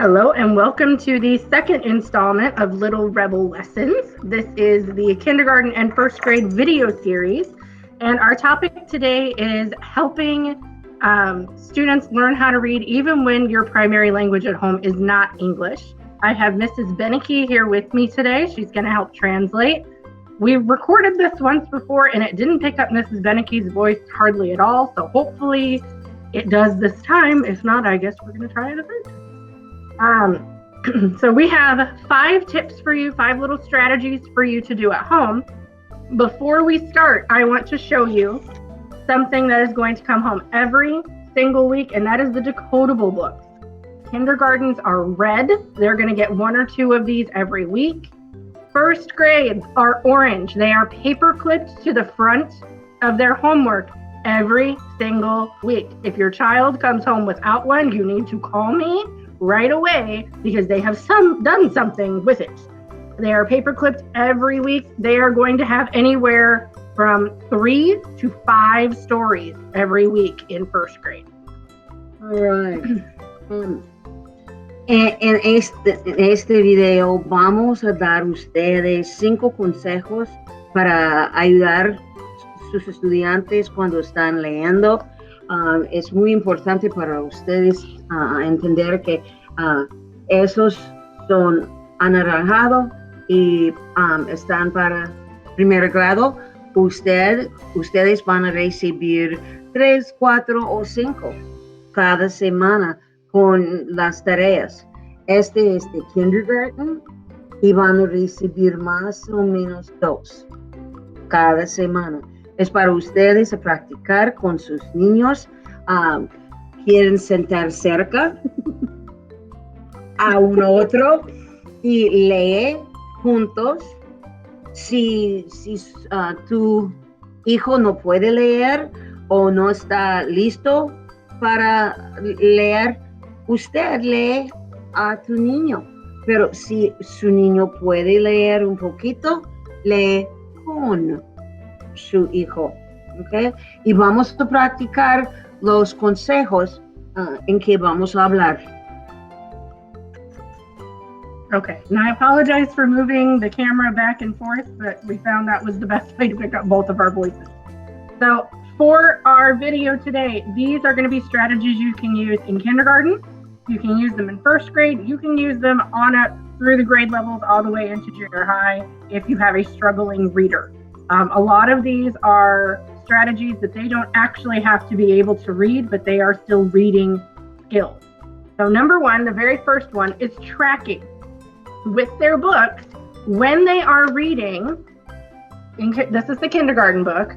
Hello and welcome to the second installment of Little Rebel Lessons. This is the kindergarten and first grade video series, and our topic today is helping students learn how to read even when your primary language at home is not English. I have Mrs. Beneke here with me today. She's going to help translate. We've recorded this once before and it didn't pick up Mrs. Beneke's voice hardly at all, so hopefully it does this time. If not, I guess we're going to try it a third time. So we have 5 tips for you, 5 little strategies for you to do at home. Before we start, I want to show you something that is going to come home every single week, and that is the decodable books. Kindergartens are red. They're going to get 1 or 2 of these every week. First grades are orange. They are paper clipped to the front of their homework every single week. If your child comes home without one, you need to call me right away because they have done something with it. They are paper clipped every week. They are going to have anywhere from 3 to 5 stories every week in first grade. All right. En este video vamos a dar ustedes 5 consejos para ayudar a sus estudiantes cuando están leyendo. Es muy importante para ustedes entender que esos son anaranjados y están para primer grado. Ustedes van a recibir 3, 4 o 5 cada semana con las tareas. Este es de kindergarten y van a recibir más o menos 2 cada semana. Es para ustedes a practicar con sus niños. Quieren sentar cerca a un otro y leer juntos. Si tu hijo no puede leer o no está listo para leer, usted lee a tu niño. Pero si su niño puede leer un poquito, lee con su hijo, ¿ok? Y vamos a practicar los consejos en que vamos a hablar. Okay, and I apologize for moving the camera back and forth, but we found that was the best way to pick up both of our voices. So for our video today, these are going to be strategies you can use in kindergarten. You can use them in first grade. You can use them on up through the grade levels all the way into junior high if you have a struggling reader. A lot of these are strategies that they don't actually have to be able to read, but they are still reading skills. So number 1, the very first one is tracking. With their books, when they are reading, this is the kindergarten book,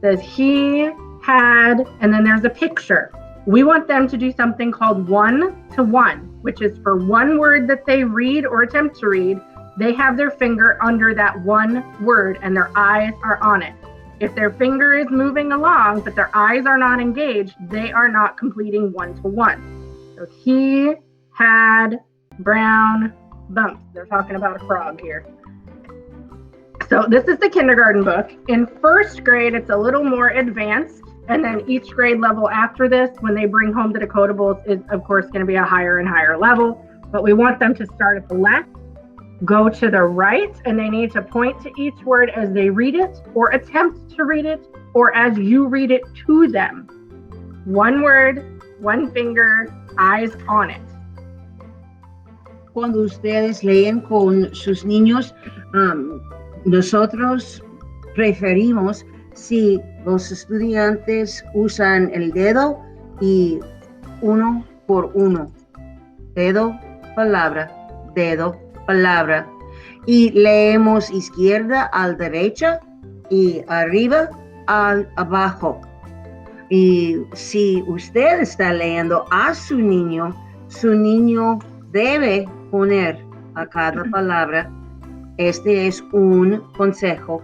says he had, and then there's a picture. We want them to do something called 1-to-1, which is for one word that they read or attempt to read, they have their finger under that one word and their eyes are on it. If their finger is moving along, but their eyes are not engaged, they are not completing 1-to-1. So he had brown bumps. They're talking about a frog here. So this is the kindergarten book. In first grade, it's a little more advanced. And then each grade level after this, when they bring home the decodables, is of course going to be a higher and higher level. But we want them to start at the left, go to the right, and they need to point to each word as they read it or attempt to read it or as you read it to them. One word, one finger, eyes on it. Cuando ustedes leen con sus niños, nosotros preferimos si los estudiantes usan el dedo y 1 por 1. Dedo, palabra, dedo, palabra. Y leemos izquierda al derecha y arriba al abajo. Y si usted está leyendo a su niño debe poner a cada palabra. Este es un consejo.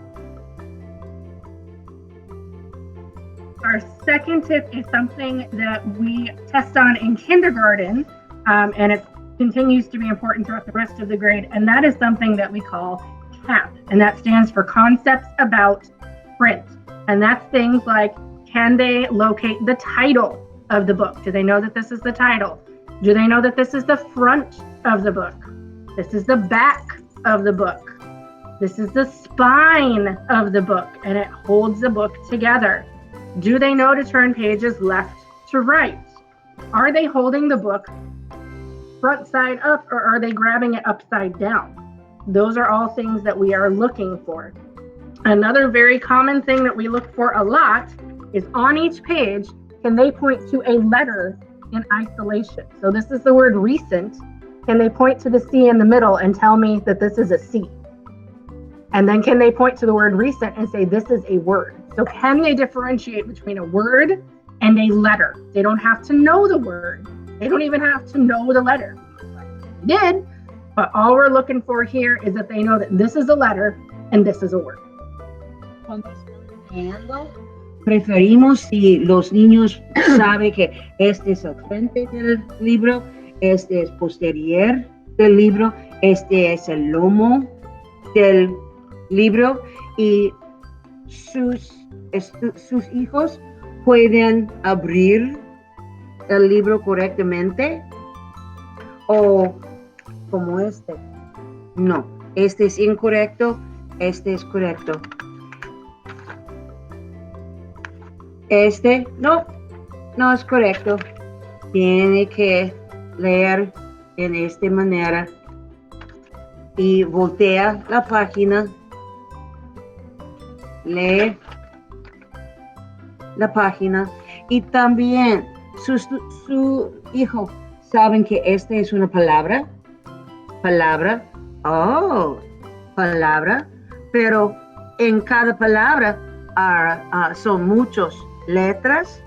Our second tip is something that we test on in kindergarten, and it continues to be important throughout the rest of the grade, and that is something that we call CAP, and that stands for Concepts About Print. And that's things like, can they locate the title of the book? Do they know that this is the title? Do they know that this is the front of the book? This is the back of the book. This is the spine of the book, and it holds the book together. Do they know to turn pages left to right? Are they holding the book front side up, or are they grabbing it upside down? Those are all things that we are looking for. Another very common thing that we look for a lot is on each page, can they point to a letter in isolation? So this is the word recent. Can they point to the C in the middle and tell me that this is a C? And then can they point to the word recent and say this is a word? So can they differentiate between a word and a letter? They don't have to know the word. They don't even have to know the letter. They did, but all we're looking for here is that they know that this is a letter and this is a word. Preferimos si los niños saben que este es el frente del libro, este es posterior del libro, este es el lomo del libro, y sus hijos pueden abrir el libro correctamente, o como este. No, este es incorrecto, este es correcto. Este no es correcto. Tiene que leer en esta manera y voltea la página, lee la página, y también su hijo saben que esta es una palabra, pero en cada palabra son muchas letras.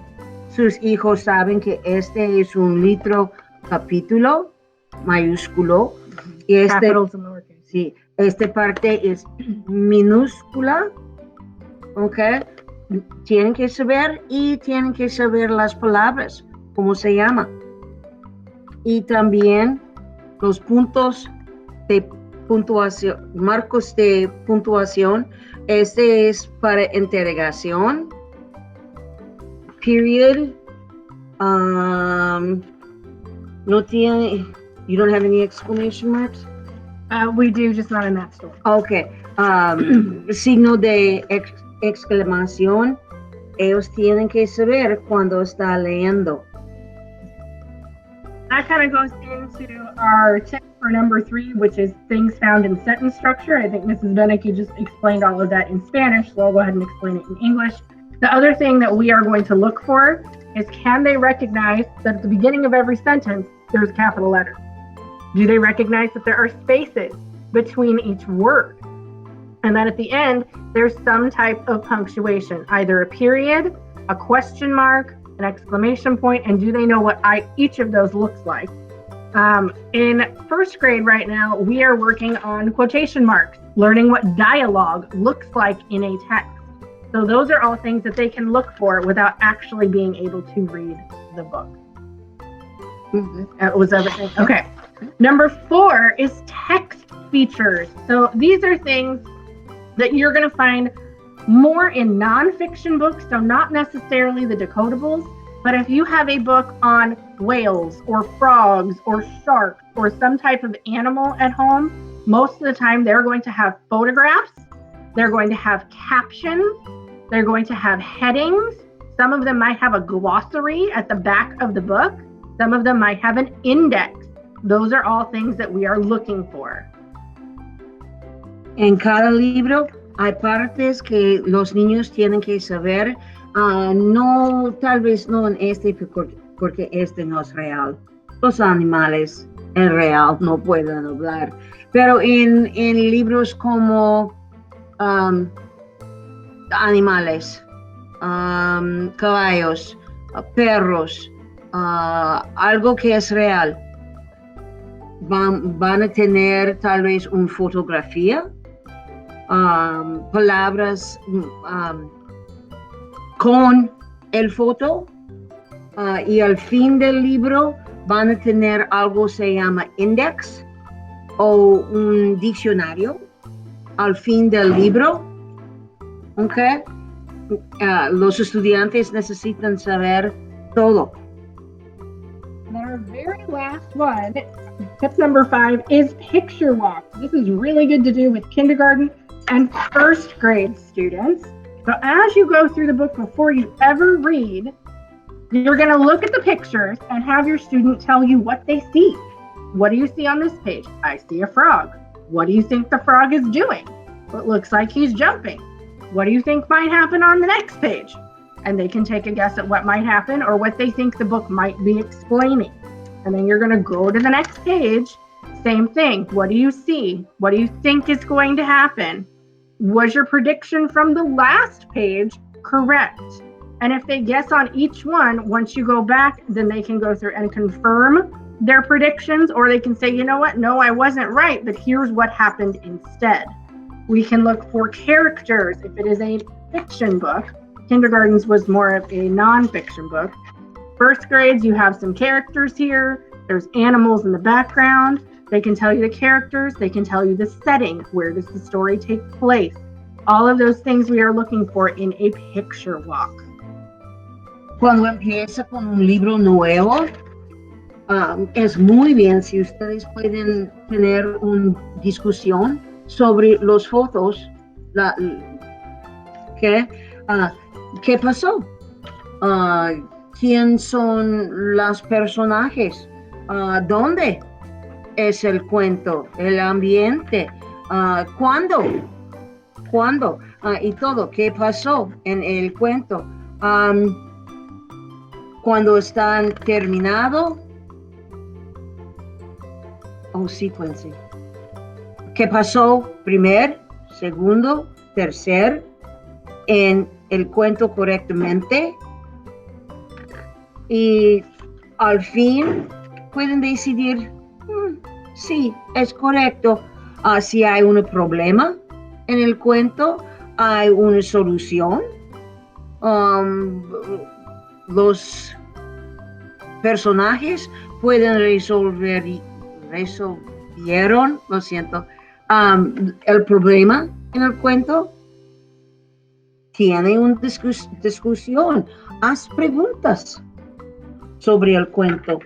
Sus hijos saben que este es un litro capítulo mayúsculo, y sí, esta parte es minúscula, ¿ok? Tienen que saber, y tienen que saber las palabras, cómo se llama. Y también los puntos de puntuación, marcos de puntuación. Este es para interrogación, period. No tiene, you don't have any exclamation marks? We do, just not in that story. Okay. Signo de exclamación, ellos tienen que saber cuando está leyendo. That kind of goes into our tip for number 3, which is things found in sentence structure. I think Mrs. Beneke just explained all of that in Spanish, so I'll go ahead and explain it in English. The other thing that we are going to look for is, can they recognize that at the beginning of every sentence, there's capital letters? Do they recognize that there are spaces between each word? And then at the end, there's some type of punctuation, either a period, a question mark, an exclamation point, and do they know what each of those looks like? In first grade right now, we are working on quotation marks, learning what dialogue looks like in a text. So those are all things that they can look for without actually being able to read the book. Was everything? Okay. Number 4 is text features. So these are things that you're going to find more in nonfiction books, so not necessarily the decodables, but if you have a book on whales or frogs or sharks or some type of animal at home, most of the time they're going to have photographs, they're going to have captions, they're going to have headings. Some of them might have a glossary at the back of the book. Some of them might have an index. Those are all things that we are looking for. En cada libro hay partes que los niños tienen que saber. No, tal vez no en este, porque este no es real. Los animales en real no pueden hablar. Pero en libros como animales, caballos, perros, algo que es real, van a tener tal vez una fotografía, palabras con el foto, y al fin del libro van a tener algo que se llama index o un diccionario al fin del libro. Okay. Los estudiantes necesitan saber todo. There are our very last one, tip number 5, is picture walk. This is really good to do with kindergarten and first grade students. So as you go through the book, before you ever read, you're going to look at the pictures and have your student tell you what they see. What do you see on this page? I see a frog. What do you think the frog is doing? It looks like he's jumping. What do you think might happen on the next page? And they can take a guess at what might happen or what they think the book might be explaining. And then you're going to go to the next page. Same thing. What do you see? What do you think is going to happen? Was your prediction from the last page correct? And if they guess on each one, once you go back, then they can go through and confirm their predictions, or they can say, you know what? No, I wasn't right, but here's what happened instead. We can look for characters if it is a fiction book. Kindergarten's was more of a nonfiction book. First grades, you have some characters here. There's animals in the background. They can tell you the characters. They can tell you the setting. Where does the story take place? All of those things we are looking for in a picture walk. Cuando empieza con un libro nuevo, es muy bien si ustedes pueden tener una discusión sobre las fotos, ¿qué pasó? ¿Quién son los personajes? ¿Dónde es el cuento? ¿El ambiente? ¿Cuándo? Y todo, ¿qué pasó en el cuento? Cuando están terminados, sequencia. ¿Qué pasó primer, segundo, tercer en el cuento correctamente? Y al fin pueden decidir, sí, es correcto. Si hay un problema en el cuento, hay una solución. Los personajes pueden resolvieron, lo siento, el problema en el cuento. Tiene una discusión. Haz preguntas sobre el cuento.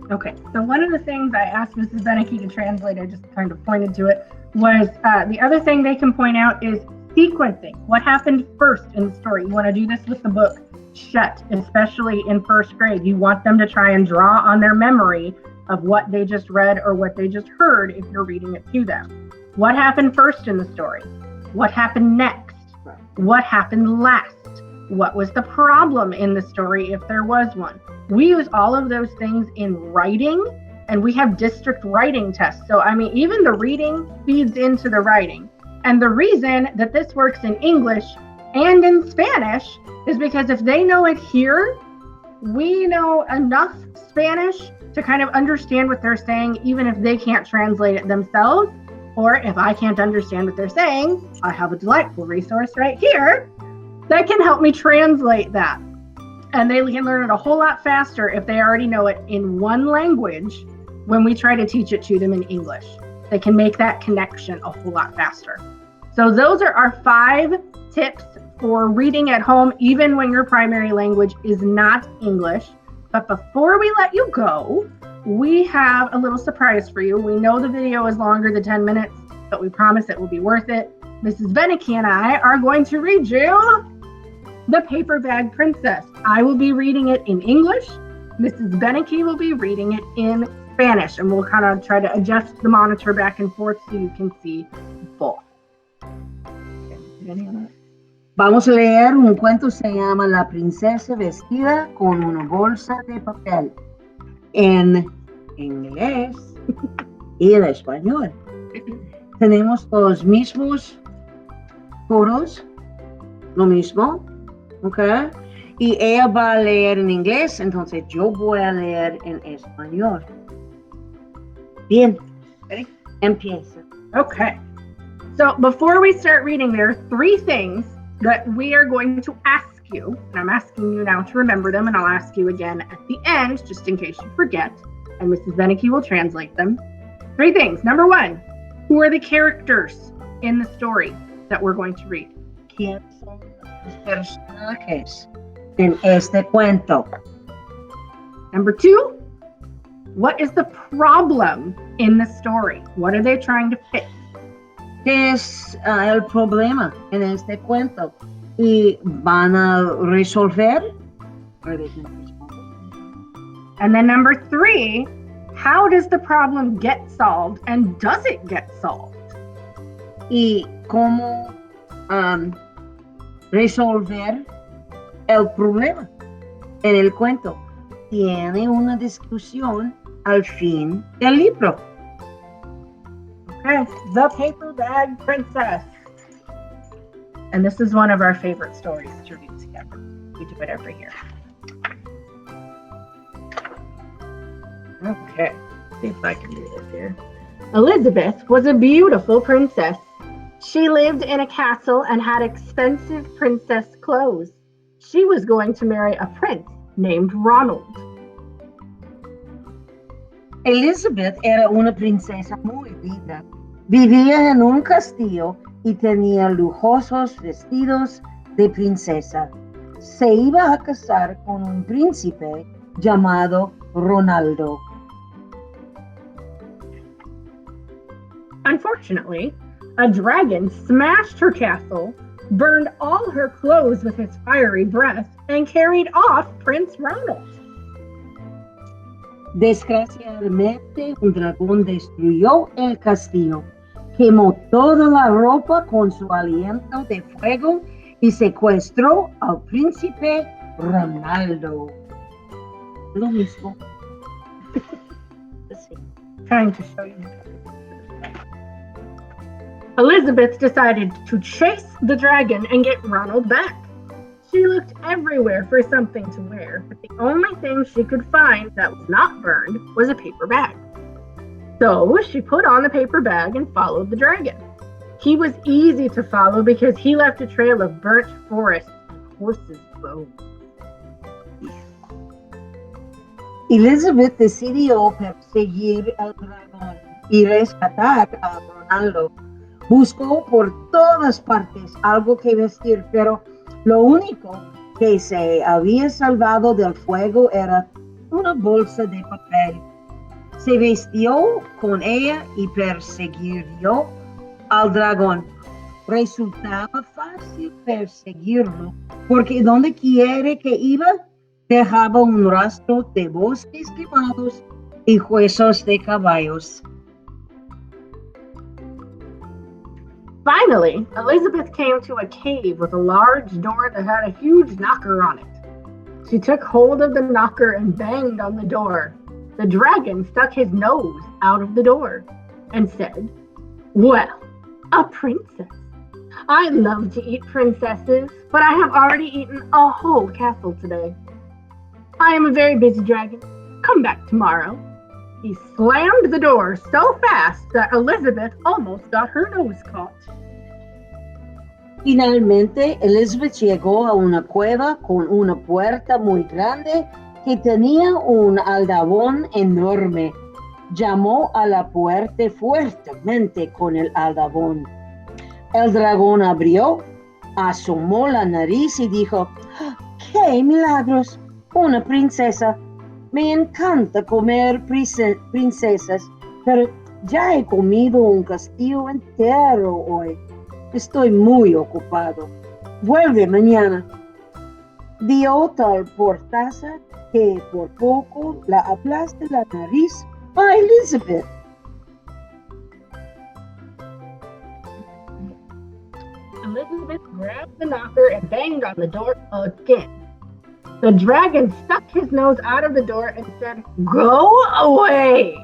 Okay, so one of the things I asked Mrs. Beneke to translate, I just kind of pointed to it, was the other thing they can point out is sequencing. What happened first in the story? You want to do this with the book shut, especially in first grade. You want them to try and draw on their memory of what they just read or what they just heard if you're reading it to them. What happened first in the story? What happened next? What happened last? What was the problem in the story if there was one? We use all of those things in writing, and we have district writing tests. So, I mean, even the reading feeds into the writing. And the reason that this works in English and in Spanish is because if they know it here, we know enough Spanish to kind of understand what they're saying, even if they can't translate it themselves. Or if I can't understand what they're saying, I have a delightful resource right here that can help me translate that. And they can learn it a whole lot faster if they already know it in one language when we try to teach it to them in English. They can make that connection a whole lot faster. So those are our 5 tips for reading at home, even when your primary language is not English. But before we let you go, we have a little surprise for you. We know the video is longer than 10 minutes, but we promise it will be worth it. Mrs. Beneke and I are going to read you The Paper Bag Princess. I will be reading it in English. Mrs. Beneke will be reading it in Spanish, and we'll kind of try to adjust the monitor back and forth so you can see both. Vamos a leer un cuento, se llama La princesa vestida con una bolsa de papel, en inglés y en español. Tenemos los mismos foros, lo mismo, ¿ok? Y ella va a leer en inglés, entonces yo voy a leer en español. Bien, empieza. Okay. So before we start reading, there are 3 things that we are going to ask you. And I'm asking you now to remember them, and I'll ask you again at the end, just in case you forget. And Mrs. Beneke will translate them. 3 things. Number 1, who are the characters in the story that we're going to read? ¿Quién son los personajes en este cuento? Number 2, what is the problem in the story? What are they trying to fix? ¿Qué es el problema en este cuento? ¿Y van a resolver? And then number 3, how does the problem get solved and does it get solved? ¿Y cómo resolver el problema en el cuento? Tiene una discusión al fin del libro. Okay, The Paper Bag Princess. And this is one of our favorite stories to read together. We do it every year. Okay, see if I can do this here. Elizabeth was a beautiful princess. She lived in a castle and had expensive princess clothes. She was going to marry a prince named Ronald. Elizabeth era una princesa muy linda. Vivía en un castillo y tenía lujosos vestidos de princesa. Se iba a casar con un príncipe llamado Ronaldo. Unfortunately, a dragon smashed her castle, burned all her clothes with his fiery breath, and carried off Prince Ronald. Desgraciadamente, un dragón destruyó el castillo, quemó toda la ropa con su aliento de fuego y secuestró al príncipe Ronaldo. Lo mismo. Trying to show you. Elizabeth decided to chase the dragon and get Ronald back. She looked everywhere for something to wear, but the only thing she could find that was not burned was a paper bag. So she put on the paper bag and followed the dragon. He was easy to follow because he left a trail of burnt forest and horses' bones. Elizabeth decidió perseguir al dragón y rescatar a Ronaldo. Buscó por todas partes algo que vestir, pero lo único que se había salvado del fuego era una bolsa de papel. Se vistió con ella y persiguió al dragón. Resultaba fácil perseguirlo, porque donde quiera que iba, dejaba un rastro de bosques quemados y huesos de caballos. Finally, Elizabeth came to a cave with a large door that had a huge knocker on it. She took hold of the knocker and banged on the door. The dragon stuck his nose out of the door and said, "Well, a princess. I love to eat princesses, but I have already eaten a whole castle today. I am a very busy dragon. Come back tomorrow." He slammed the door so fast that Elizabeth almost got her nose caught. Finalmente, Elizabeth llegó a una cueva con una puerta muy grande que tenía un aldabón enorme. Llamó a la puerta fuertemente con el aldabón. El dragón abrió, asomó la nariz y dijo, ¡qué milagros! Una princesa. Me encanta comer princesas, pero ya he comido un castillo entero hoy. Estoy muy ocupado. Vuelve mañana. Dio tal portaza que por poco la aplasta la nariz a Elizabeth. Elizabeth grabbed the knocker and banged on the door again. The dragon stuck his nose out of the door and said, "Go away!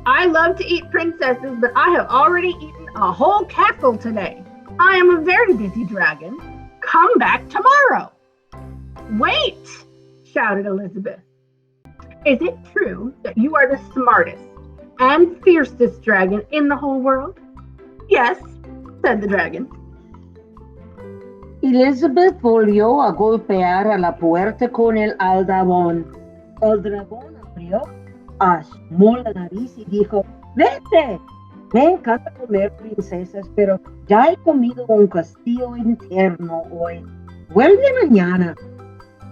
I love to eat princesses, but I have already eaten a whole castle today. I am a very busy dragon. Come back tomorrow." "Wait!" shouted Elizabeth. "Is it true that you are the smartest and fiercest dragon in the whole world?" "Yes," said the dragon. Elizabeth volvió a golpear a la puerta con el aldabón. El dragón abrió, asomó la nariz y dijo, ¡vete! Me encanta comer princesas, pero ya he comido un castillo interno hoy. Vuelve mañana.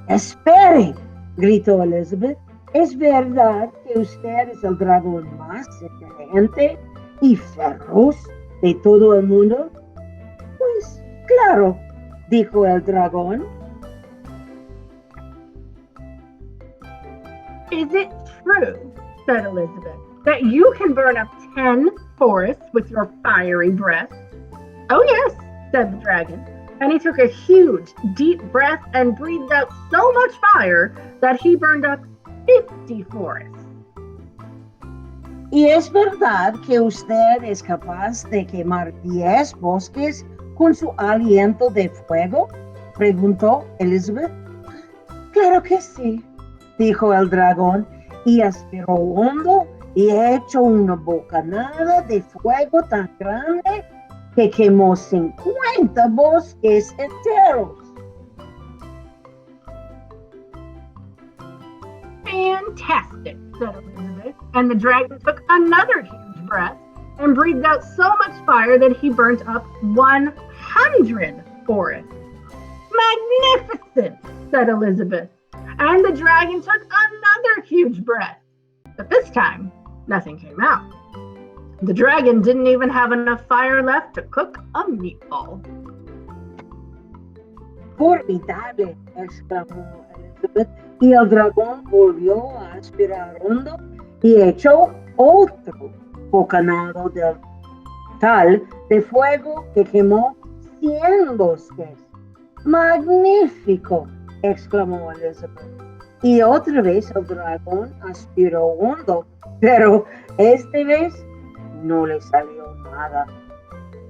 ¡Espere!, gritó Elizabeth. ¿Es verdad que usted es el dragón más inteligente y feroz de todo el mundo? Pues claro, dijo el dragón. Is it true, said Elizabeth, that you can burn up 10 forests with your fiery breath? Oh, yes, said the dragon. And he took a huge, deep breath and breathed out so much fire that he burned up 50 forests. ¿Y es verdad que usted es capaz de quemar 10 bosques con su aliento de fuego? Preguntó Elizabeth. Claro que sí, dijo el dragón, y aspiró hondo y echó una bocanada de fuego tan grande que quemó 50 bosques enteros. Fantastic, said Elizabeth, and the dragon took another huge breath and breathed out so much fire that he burnt up 100 forests. Magnificent, said Elizabeth, and the dragon took another huge breath. But this time, nothing came out. The dragon didn't even have enough fire left to cook a meatball. Formidable, exclamó Elizabeth, y el dragón volvió a aspirar hondo y echó otro bocanado del tal de fuego que quemó 100 bosques. ¡Magnífico!, exclamó Elizabeth. Y otra vez el dragón aspiró hondo, pero esta vez no le salió nada.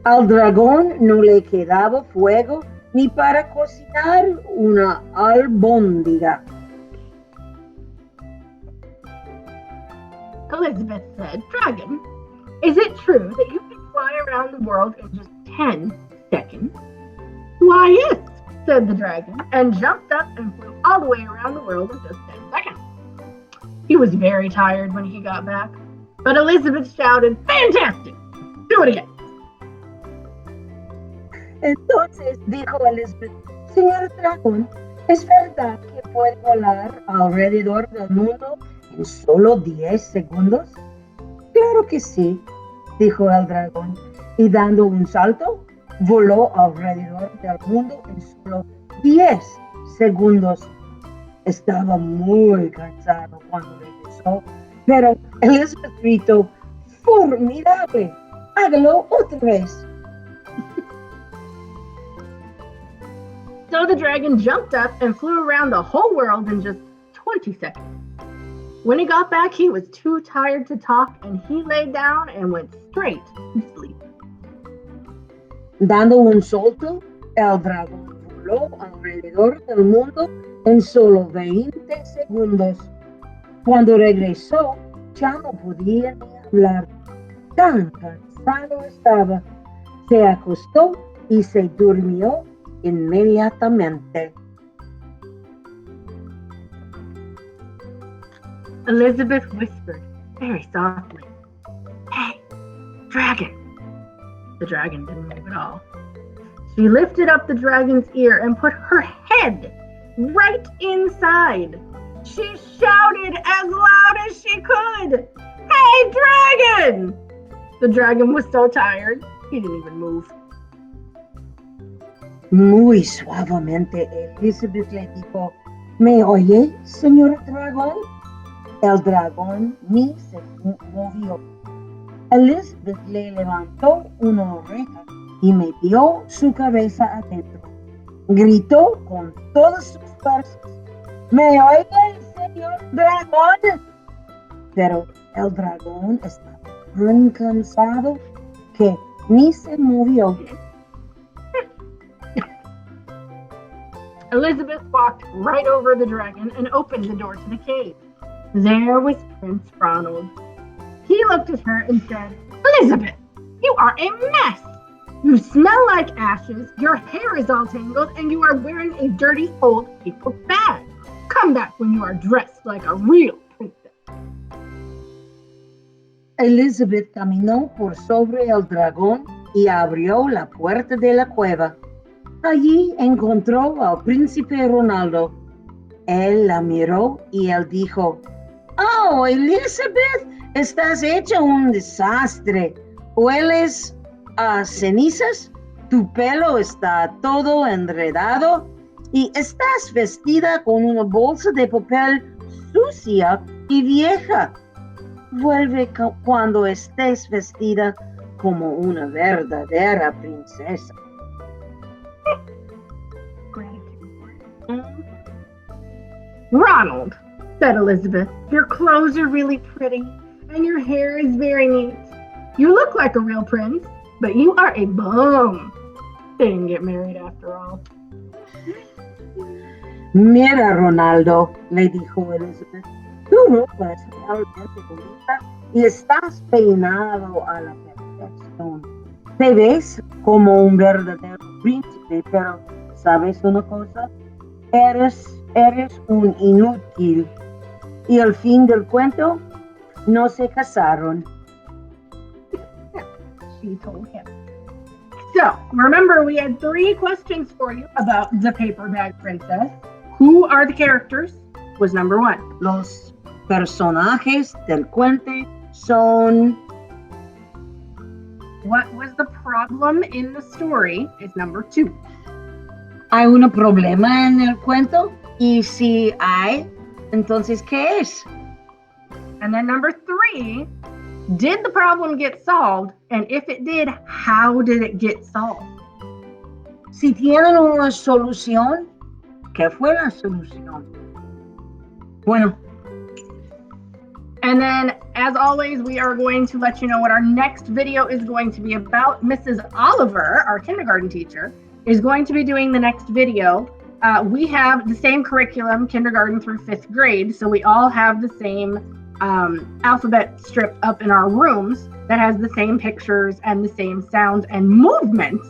Al dragón no le quedaba fuego ni para cocinar una albóndiga. Elizabeth said, Dragon, is it true that you can fly around the world in just 10 seconds? Why, yes, said the dragon, and jumped up and flew all the way around the world in just 10 seconds. He was very tired when he got back, but Elizabeth shouted, Fantastic! Do it again! Entonces dijo Elizabeth, señor dragón, ¿es verdad que puede volar alrededor del mundo en solo 10 segundos? Claro que sí, dijo el dragón, y dando un salto, voló alrededor del mundo en solo 10 segundos. Estaba muy cansado cuando regresó, pero Elizabeth gritó, ¡formidable! ¡Hágalo otra vez! So the dragon jumped up and flew around the whole world in just 20 seconds. When he got back, he was too tired to talk, and he lay down and went straight to sleep. Dando un salto, el dragón voló alrededor del mundo en solo 20 segundos. Cuando regresó, ya no podía ni hablar. Tan cansado estaba. Se acostó y se durmió inmediatamente. Elizabeth whispered very softly, Hey, dragon! The dragon didn't move at all. She lifted up the dragon's ear and put her head right inside. She shouted as loud as she could, Hey, dragon! The dragon was so tired, he didn't even move. Muy suavemente Elizabeth le dijo, ¿me oye, señor dragón? El dragón ni se movió. Elizabeth le levantó una oreja y metió su cabeza adentro. Gritó con todas sus fuerzas, ¿me oye, señor dragón? Pero el dragón estaba tan cansado que ni se movió. Elizabeth walked right over the dragon and opened the door to the cave. There was Prince Ronald. He looked at her and said, Elizabeth, you are a mess. You smell like ashes, your hair is all tangled, and you are wearing a dirty old paper bag. Come back when you are dressed like a real princess. Elizabeth caminó por sobre el dragón y abrió la puerta de la cueva. Allí encontró al príncipe Ronaldo. Él la miró y él dijo, Oh, Elizabeth, estás hecha un desastre. Hueles a cenizas, tu pelo está todo enredado y estás vestida con una bolsa de papel sucia y vieja. Vuelve cuando estés vestida como una verdadera princesa. Ronald, said Elizabeth, your clothes are really pretty and your hair is very neat. You look like a real prince, but you are a bum. They didn't get married after all. Mira, Ronaldo, le dijo Elizabeth, tu ropa es realmente bonita y estás peinado a la perfección. Te ves como un verdadero príncipe, pero ¿sabes una cosa? Eres un inútil. Y al fin del cuento, no se casaron. She told him. So, remember we had 3 questions for you about the Paper Bag Princess. Who are the characters? Was number 1. Los personajes del cuento son... What was the problem in the story is number 2. ¿Hay un problema en el cuento? Y si hay, entonces, ¿qué es? And then number 3, did the problem get solved? And if it did, how did it get solved? Si tienen una solución, ¿qué fue la solución? Bueno. And then, as always, we are going to let you know what our next video is going to be about. Mrs. Oliver, our kindergarten teacher, is going to be doing the next video. We have the same curriculum, kindergarten through 5th grade, so we all have the same alphabet strip up in our rooms that has the same pictures and the same sounds and movements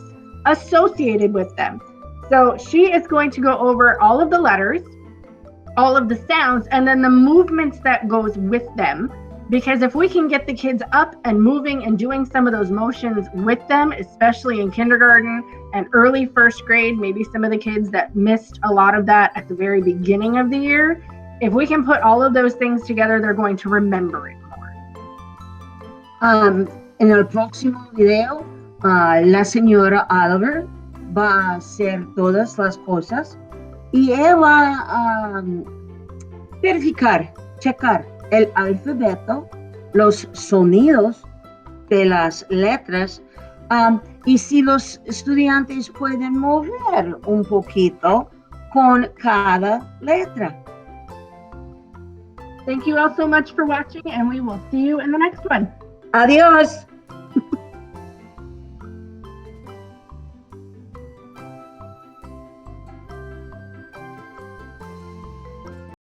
associated with them. So she is going to go over all of the letters, all of the sounds, and then the movements that goes with them. Because if we can get the kids up and moving and doing some of those motions with them, especially in kindergarten and early 1st grade, maybe some of the kids that missed a lot of that at the very beginning of the year, if we can put all of those things together, they're going to remember it more. En el próximo video, la señora Oliver va a hacer todas las cosas y ella va a verificar, checar el alfabeto, los sonidos de las letras, y si los estudiantes pueden mover un poquito con cada letra. Thank you all so much for watching, and we will see you in the next one. Adiós.